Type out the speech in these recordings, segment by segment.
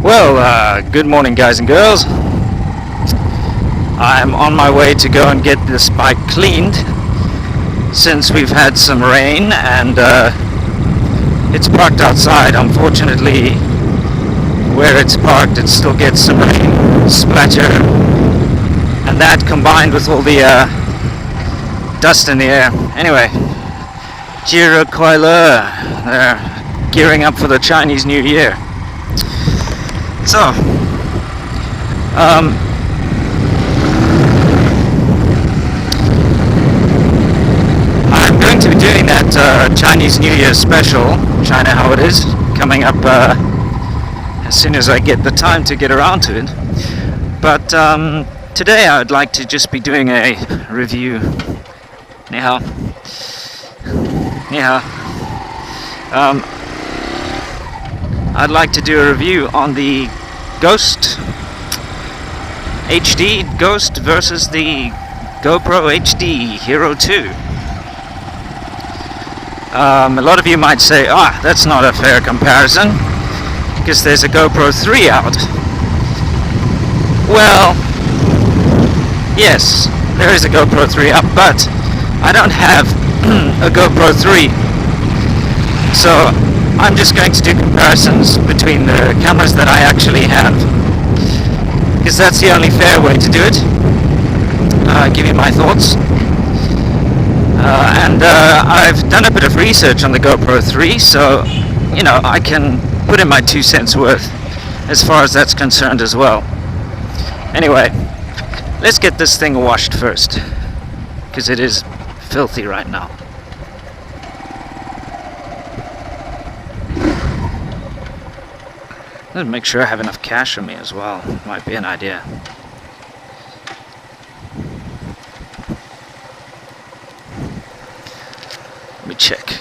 Good morning, guys and girls. I'm on my way to go and get this bike cleaned since we've had some rain and it's parked outside. Unfortunately, where it's parked, it still gets some rain splatter, and that combined with all the dust in the air. Anyway, Jira Koila, they're gearing up for the Chinese New Year. So, I'm going to be doing that Chinese New Year special, China How It Is, coming up as soon as I get the time to get around to it. But today I would like to just be doing a review. Ni hao. Ni hao. I'd like to do a review on the Ghost HD Ghost versus the GoPro HD Hero 2. A lot of you might say, that's not a fair comparison because there's a GoPro 3 out. Well, yes, there is a GoPro 3 out, but I don't have a GoPro 3, so I'm just going to do comparisons between the cameras that I actually have, because that's the only fair way to do it. Give you my thoughts. And I've done a bit of research on the GoPro 3, so, you know, I can put in my 2 cents worth as far as that's concerned as well. Anyway, let's get this thing washed first, because it is filthy right now. Let's make sure I have enough cash on me as well. Might be an idea. Let me check.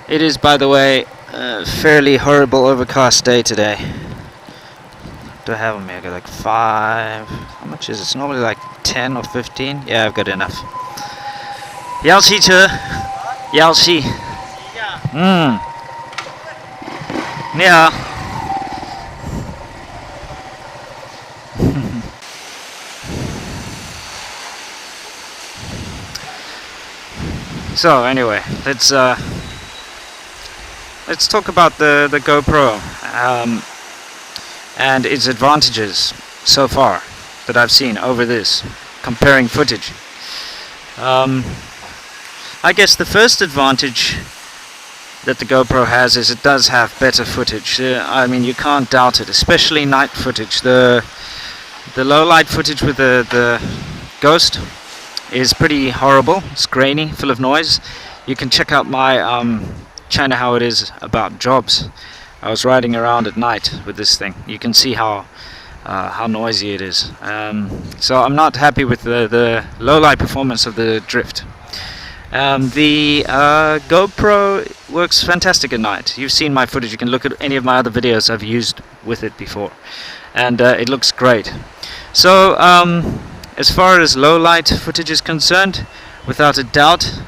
It is, by the way, a fairly horrible overcast day today. What do I have on me? I got like 5. How much is it? It's normally like 10 or 15. Yeah, I've got enough. Yao Xi Che. Yao Xi. Yeah. So anyway, let's talk about the GoPro and its advantages so far that I've seen over this, comparing footage. I guess the first advantage that the GoPro has is it does have better footage. I mean, you can't doubt it, especially night footage. The low light footage with the Ghost is pretty horrible. It's grainy, full of noise. You can check out my China How It Is about jobs. I was riding around at night with this thing. You can see how noisy it is. So I'm not happy with the low light performance of the drift. The GoPro works fantastic at night. You've seen my footage. You can look at any of my other videos I've used with it before, and it looks great. So as far as low light footage is concerned, without a doubt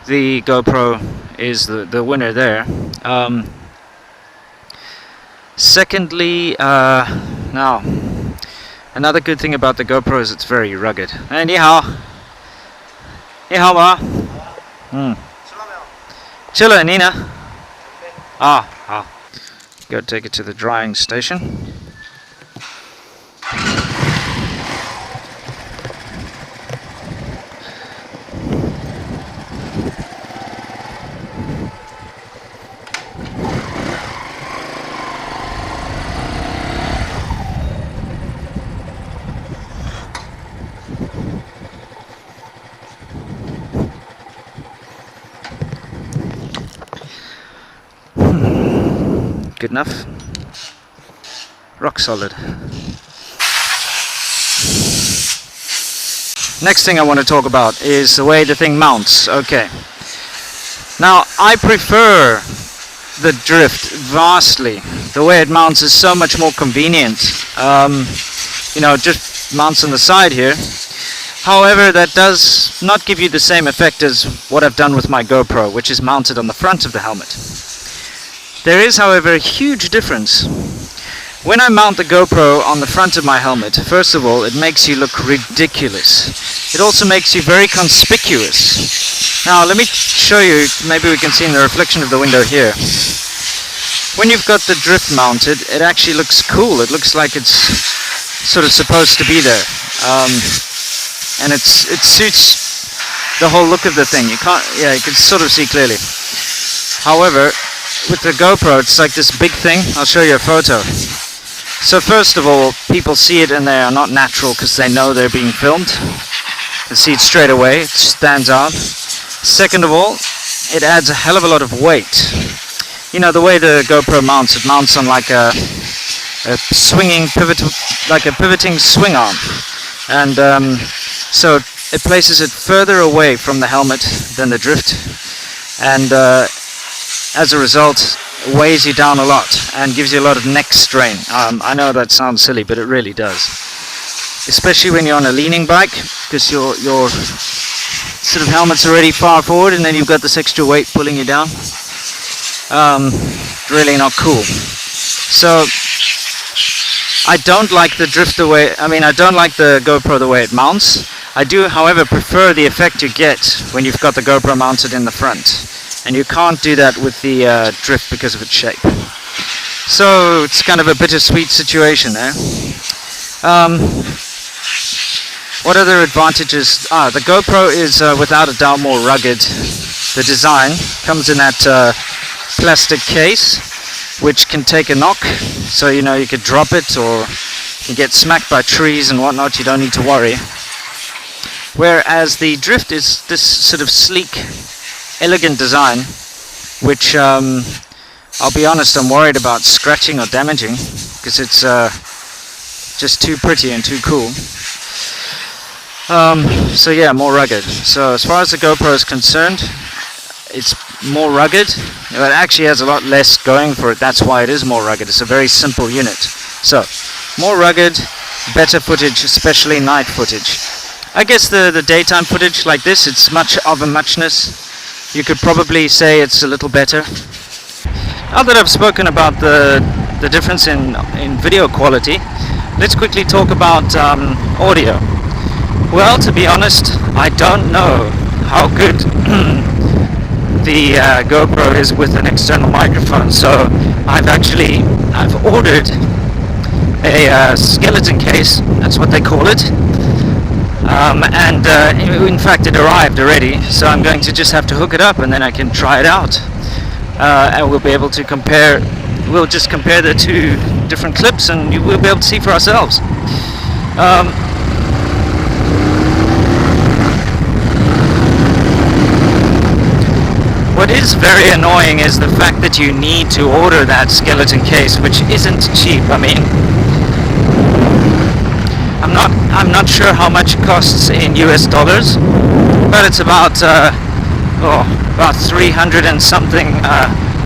the GoPro is the winner there. Secondly, now another good thing about the GoPro is it's very rugged. Hey, ni hao. Ni hao ma? 吃了你呢? Hao. Go take it to the drying station. Good enough. Rock solid. Next thing I want to talk about is the way the thing mounts. Okay. Now, I prefer the drift vastly. The way it mounts is so much more convenient. You know, it just mounts on the side here. However, that does not give you the same effect as what I've done with my GoPro, which is mounted on the front of the helmet. There is, however, a huge difference. When I mount the GoPro on the front of my helmet, first of all, it makes you look ridiculous. It also makes you very conspicuous. Now, let me show you, maybe we can see in the reflection of the window here. When you've got the drift mounted, it actually looks cool. It looks like it's sort of supposed to be there. And it suits the whole look of the thing. You can sort of see clearly. However, with the GoPro, it's like this big thing. I'll show you a photo. So first of all, people see it and they are not natural because they know they're being filmed. You see it straight away, it stands out. Second of all, it adds a hell of a lot of weight. You know, the way the GoPro mounts, it mounts on like a swinging pivot, like a pivoting swing arm. And so it places it further away from the helmet than the drift. And as a result, weighs you down a lot and gives you a lot of neck strain. I know that sounds silly, but it really does. Especially when you're on a leaning bike, because your sort of helmet's already far forward and then you've got this extra weight pulling you down. Really not cool. So I don't like the drift the way, I don't like the GoPro the way it mounts. I do, however, prefer the effect you get when you've got the GoPro mounted in the front. And you can't do that with the drift because of its shape. So it's kind of a bittersweet situation there. What other advantages? The GoPro is without a doubt more rugged. The design comes in that plastic case, which can take a knock. So you could drop it or you get smacked by trees and whatnot. You don't need to worry. Whereas the drift is this sort of sleek, elegant design, which I'll be honest, I'm worried about scratching or damaging because it's just too pretty and too cool. So yeah, more rugged. So as far as the GoPro is concerned, it's more rugged. It actually has a lot less going for it. That's why it is more rugged. It's a very simple unit. So more rugged, better footage, especially night footage. I guess the daytime footage like this, it's much of a muchness. You could probably say it's a little better. Now that I've spoken about the difference in video quality, let's quickly talk about audio. Well, to be honest, I don't know how good the GoPro is with an external microphone, so I've ordered a skeleton case, that's what they call it. And in fact it arrived already, so I'm going to just have to hook it up and then I can try it out, and we'll be able to compare. We'll just compare the two different clips and we'll be able to see for ourselves. What is very annoying is the fact that you need to order that skeleton case, which isn't cheap. I'm not sure how much it costs in US dollars, but it's about 300 and something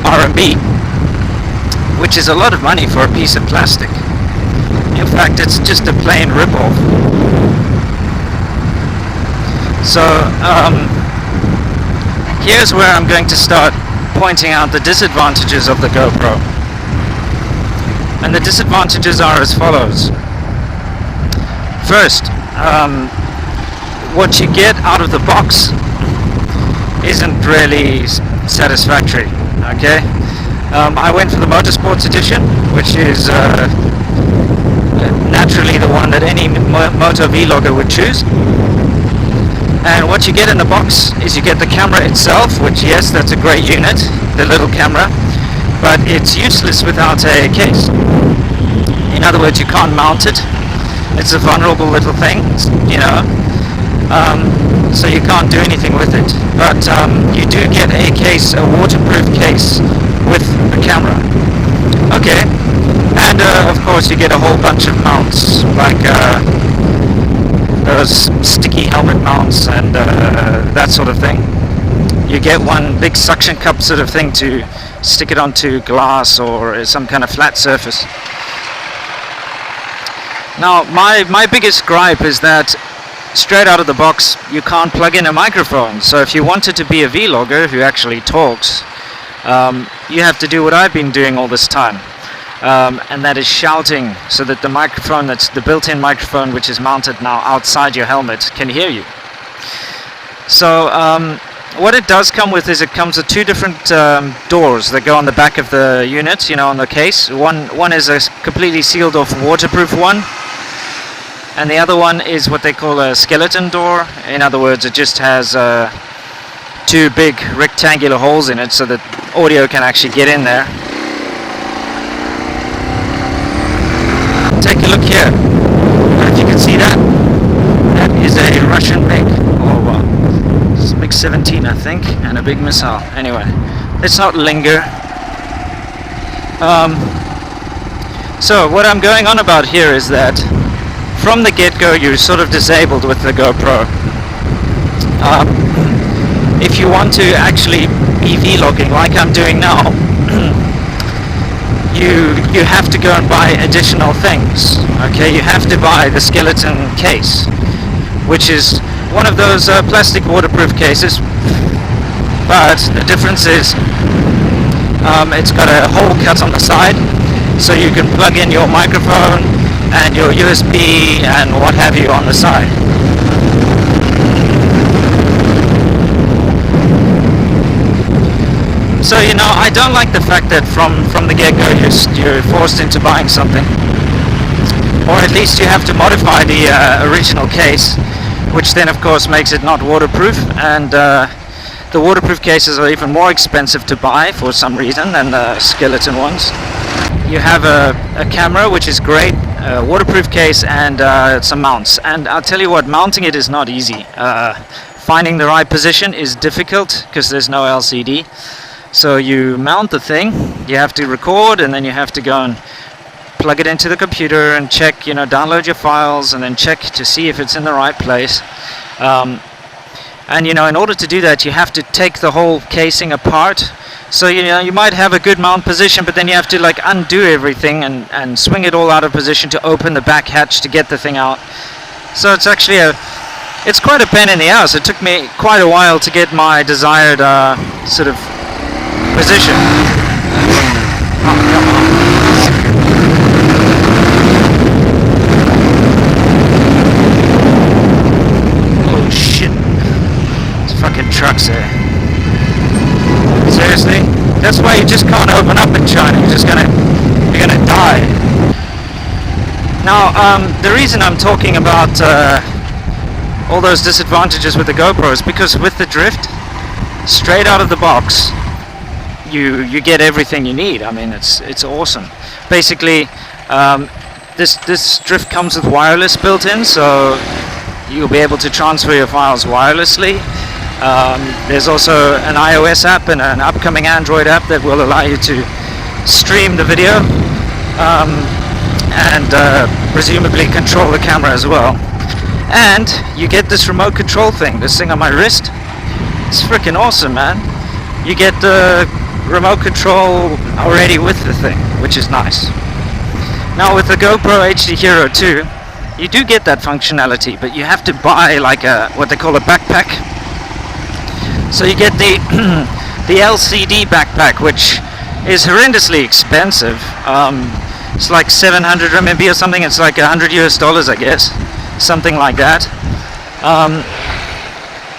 RMB, which is a lot of money for a piece of plastic. In fact, it's just a plain rip-off. So here's where I'm going to start pointing out the disadvantages of the GoPro. And the disadvantages are as follows. First, what you get out of the box isn't really satisfactory. Okay, I went for the Motorsports edition, which is naturally the one that any moto vlogger would choose. And what you get in the box is you get the camera itself, which, yes, that's a great unit, the little camera, but it's useless without a case. In other words, you can't mount it. It's a vulnerable little thing, so you can't do anything with it. But you do get a case, a waterproof case with the camera. Okay, and of course you get a whole bunch of mounts, like those sticky helmet mounts and that sort of thing. You get one big suction cup sort of thing to stick it onto glass or some kind of flat surface. Now, my biggest gripe is that straight out of the box you can't plug in a microphone. So if you wanted to be a vlogger who actually talks, you have to do what I've been doing all this time, and that is shouting so that the microphone, that's the built-in microphone which is mounted now outside your helmet, can hear you. So what it does come with is it comes with two different doors that go on the back of the unit, you know, on the case. One is a completely sealed off waterproof one, and the other one is what they call a skeleton door. In other words, it just has two big rectangular holes in it so that audio can actually get in there. Take a look here. I don't know if you can see that. That is a Russian MiG, or it's a MiG-17 I think, and a big missile. Anyway, let's not linger. So what I'm going on about here is that from the get-go you're sort of disabled with the GoPro. If you want to actually be vlogging like I'm doing now, you have to go and buy additional things. Okay, you have to buy the skeleton case, which is one of those plastic waterproof cases, but the difference is it's got a hole cut on the side, so you can plug in your microphone and your USB and what have you on the side. So, you know, I don't like the fact that from the get-go you're forced into buying something, or at least you have to modify the original case, which then of course makes it not waterproof, and the waterproof cases are even more expensive to buy for some reason than the skeleton ones. You have a camera, which is great, a waterproof case, and some mounts, and I'll tell you what, mounting it is not easy. Finding the right position is difficult because there's no LCD. So you mount the thing, you have to record, and then you have to go and plug it into the computer and check, you know, download your files and then check to see if it's in the right place. And you know, in order to do that you have to take the whole casing apart. So you know, you might have a good mount position, but then you have to like undo everything and swing it all out of position to open the back hatch to get the thing out. So it's actually it's quite a pain in the ass. It took me quite a while to get my desired sort of position. Oh shit. There's fucking trucks there. Seriously? That's why you just can't open up in China. You're gonna die. Now, the reason I'm talking about all those disadvantages with the GoPro is because with the drift, straight out of the box, you get everything you need. I mean, it's awesome. Basically, this drift comes with wireless built in, so you'll be able to transfer your files wirelessly. There's also an iOS app and an upcoming Android app that will allow you to stream the video and presumably control the camera as well. And you get this remote control thing, this thing on my wrist. It's freaking awesome, man. You get the remote control already with the thing, which is nice. Now with the GoPro HD Hero 2, you do get that functionality, but you have to buy like what they call a backpack. So you get the the LCD backpack, which is horrendously expensive. It's like 700 RMB or something. It's like $100 US, I guess, something like that.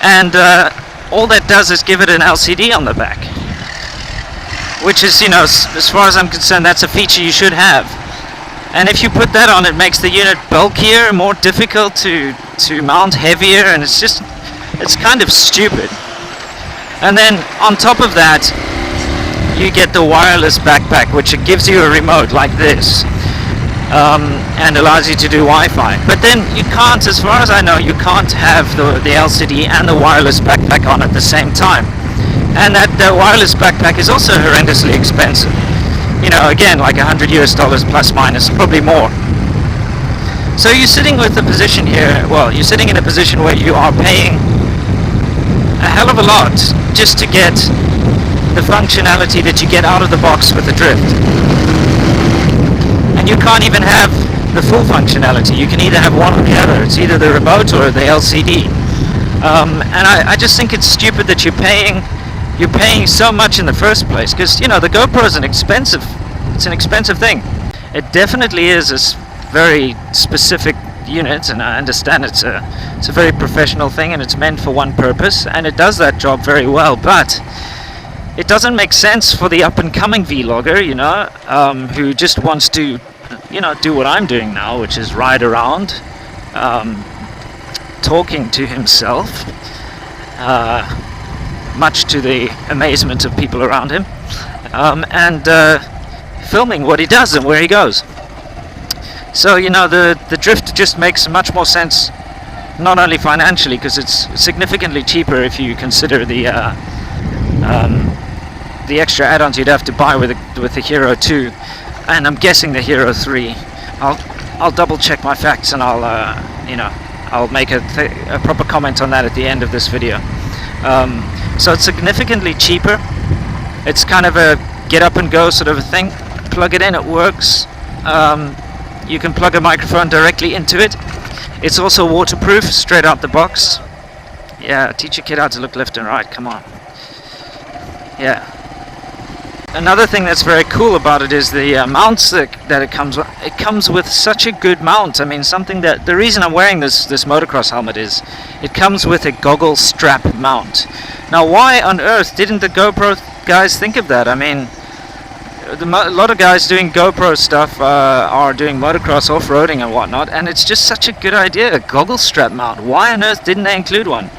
And all that does is give it an LCD on the back, which is, you know, as far as I'm concerned, that's a feature you should have. And if you put that on, it makes the unit bulkier, more difficult to mount, heavier, and it's kind of stupid. And then on top of that, you get the wireless backpack, which it gives you a remote like this, and allows you to do Wi-Fi. But then you can't, as far as I know, you can't have the LCD and the wireless backpack on at the same time. And that wireless backpack is also horrendously expensive. You know, again, like $100 US plus minus, probably more. So you're sitting with the position here, well, you're sitting in a position where you are paying a hell of a lot just to get the functionality that you get out of the box with the drift. And you can't even have the full functionality. You can either have one or the other. It's either the remote or the LCD. And I just think it's stupid that you're paying you're paying so much in the first place, because you know the GoPro is an expensive thing. It definitely is a very specific unit, and I understand it's a very professional thing, and it's meant for one purpose, and it does that job very well. But it doesn't make sense for the up-and-coming vlogger, you know, who just wants to, you know, do what I'm doing now, which is ride around, talking to himself, much to the amazement of people around him, and filming what he does and where he goes. So, you know, the drift just makes much more sense, not only financially, because it's significantly cheaper if you consider the extra add-ons you'd have to buy with the Hero 2, and I'm guessing the Hero 3. I'll double check my facts, and I'll make a proper comment on that at the end of this video. So it's significantly cheaper. It's kind of a get up and go sort of a thing. Plug it in, it works. You can plug a microphone directly into it. It's also waterproof straight out the box. Yeah, teach your kid how to look left and right, come on. Yeah. Another thing that's very cool about it is the mounts that it comes with. It comes with such a good mount. I mean, something that the reason I'm wearing this motocross helmet is it comes with a goggle strap mount. Now, why on earth didn't the GoPro guys think of that? I mean, a lot of guys doing GoPro stuff are doing motocross off-roading and whatnot, and it's just such a good idea, a goggle strap mount. Why on earth didn't they include one?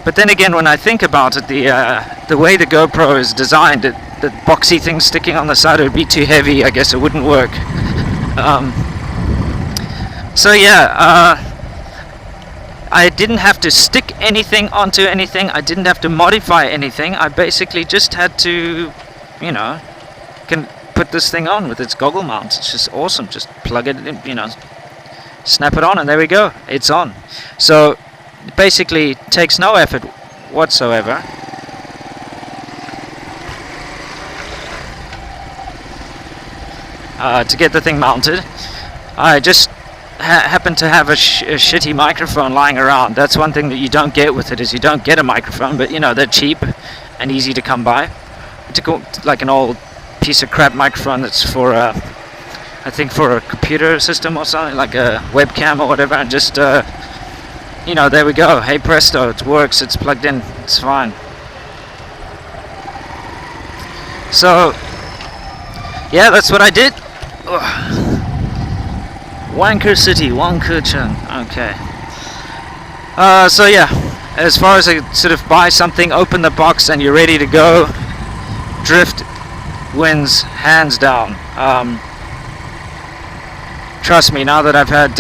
But then again, when I think about it, the way the GoPro is designed, the boxy thing sticking on the side, it would be too heavy. I guess it wouldn't work. So yeah, I didn't have to stick anything onto anything. I didn't have to modify anything. I basically just had to, you know, can put this thing on with its goggle mount. It's just awesome. Just plug it in, you know, snap it on, and there we go. It's on. So it basically takes no effort whatsoever. To get the thing mounted. I just happen to have a shitty microphone lying around. That's one thing that you don't get with it, is you don't get a microphone, but you know, they're cheap and easy to come by. I took like an old piece of crap microphone that's for I think for a computer system or something, like a webcam or whatever, and just you know, there we go. Hey presto, it works, it's plugged in, it's fine. So yeah, that's what I did. Ugh. Wanker City, Wanker Chun. Okay. So yeah, as far as I sort of buy something, open the box, and you're ready to go, drift wins hands down. Trust me, now that I've had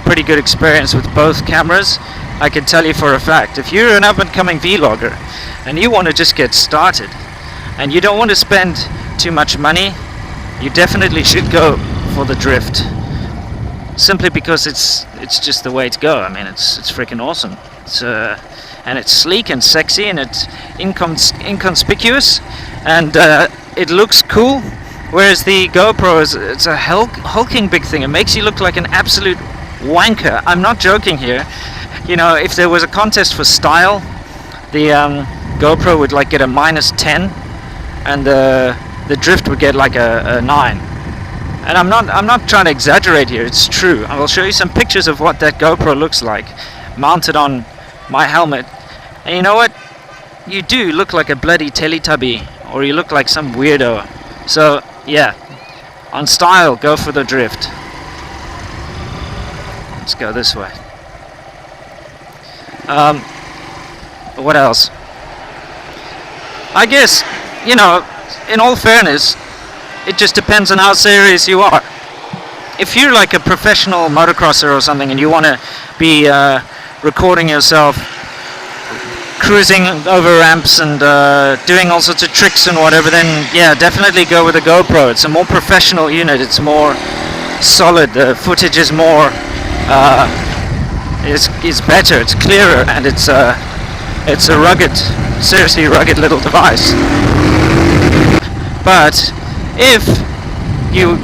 pretty good experience with both cameras, I can tell you for a fact, if you're an up-and-coming vlogger and you want to just get started and you don't want to spend too much money, you definitely should go for the drift. Simply because it's just the way to go. I mean, it's freaking awesome. And it's sleek and sexy, and it's inconspicuous, and it looks cool. Whereas the GoPro it's a hulking big thing. It makes you look like an absolute wanker. I'm not joking here. You know, if there was a contest for style, the GoPro would like get a -10, and the drift would get like a 9. And I'm not trying to exaggerate here, it's true. I will show you some pictures of what that GoPro looks like mounted on my helmet. And you know what? You do look like a bloody Teletubby, or you look like some weirdo. So yeah, on style, go for the drift. Let's go this way. What else? I guess, you know, in all fairness, it just depends on how serious you are. If you're like a professional motocrosser or something and you want to be recording yourself cruising over ramps and doing all sorts of tricks and whatever, then yeah, definitely go with a GoPro. It's a more professional unit. It's more solid. The footage is more is better. It's clearer, and it's a rugged, seriously rugged little device. But if you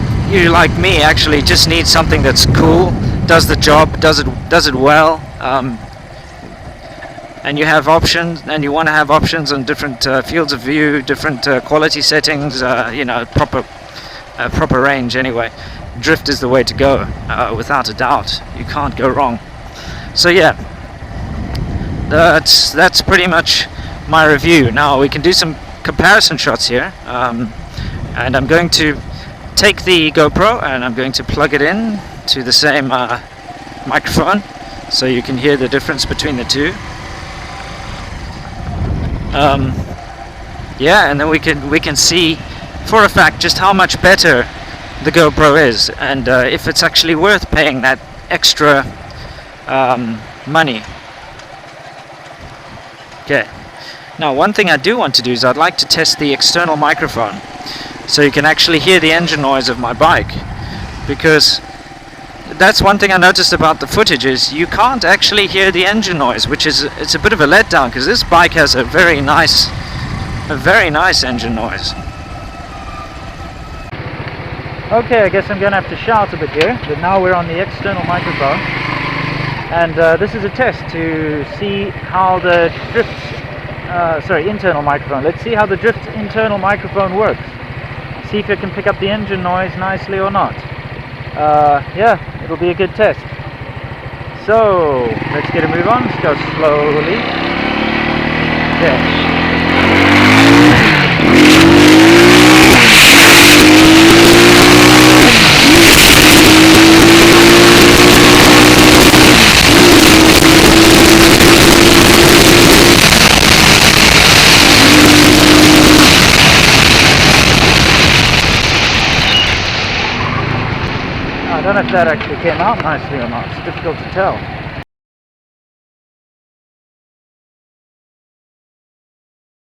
like me actually just need something that's cool, does the job, does it well, and you have options, and you want to have options on different fields of view, different quality settings, proper range anyway, drift is the way to go, without a doubt. You can't go wrong. So yeah, that's pretty much my review. Now we can do some comparison shots here, and I'm going to take the GoPro and I'm going to plug it in to the same microphone so you can hear the difference between the two. Yeah, and then we can see for a fact just how much better the GoPro is, and if it's actually worth paying that extra money. Okay, now one thing I do want to do is I'd like to test the external microphone so you can actually hear the engine noise of my bike, because that's one thing I noticed about the footage is you can't actually hear the engine noise, which is it's a bit of a letdown because this bike has a very nice engine noise. Okay, I guess I'm gonna have to shout a bit here, but now we're on the external microphone, and this is a test to see how the internal microphone. Let's see how the drift internal microphone works. See if it can pick up the engine noise nicely or not. Yeah, it'll be a good test. So let's get a move on. Let's go slowly. Okay. I don't know if that actually came out nicely or not. It's difficult to tell.